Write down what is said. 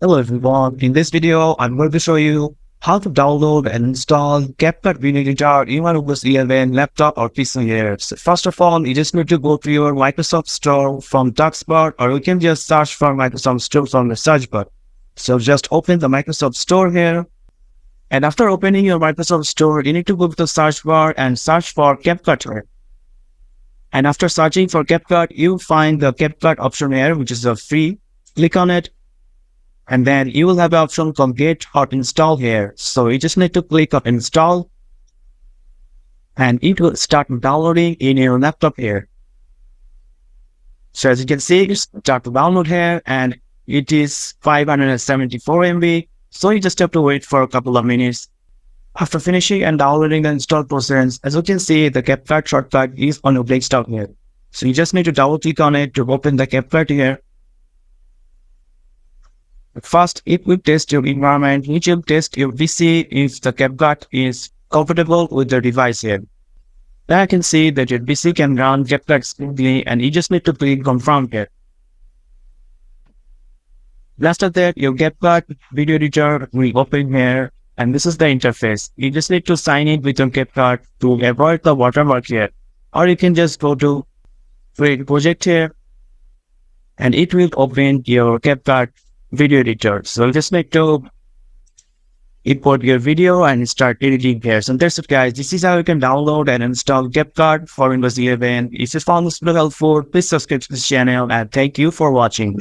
Hello everyone, in this video I'm going to show you how to download and install CapCut video editor in your Windows 11 laptop or PC here. So first of all, you just need to go to your Microsoft Store from taskbar, or you can just search for Microsoft Store from the search bar. So just open the Microsoft Store here, and after opening your Microsoft Store, you need to go to the search bar and search for CapCut here. And after searching for CapCut, you find the CapCut option here, which is a free. Click on it. And then you will have the option called get or install here. So you just need to click on install and it will start downloading in your laptop here. So as you can see, it's start to download here and it is 574 MB. So you just have to wait for a couple of minutes. After finishing and downloading the install process, as you can see, the CapCut shortcut is on your desktop here. So you just need to double click on it to open the CapCut here. First, it will test your environment, it will test your PC if the CapCut is compatible with the device here. Then I can see that your PC can run CapCut smoothly and you just need to click confirm here. After that, your CapCut video editor will open here and this is the interface. You just need to sign in with your CapCut to avoid the watermark here. Or you can just go to create project here and it will open your CapCut video editor. So just need to import your video and start editing here. So that's it guys. This is how you can download and install CapCut for Windows 11. If you found this video helpful, please subscribe to this channel and thank you for watching.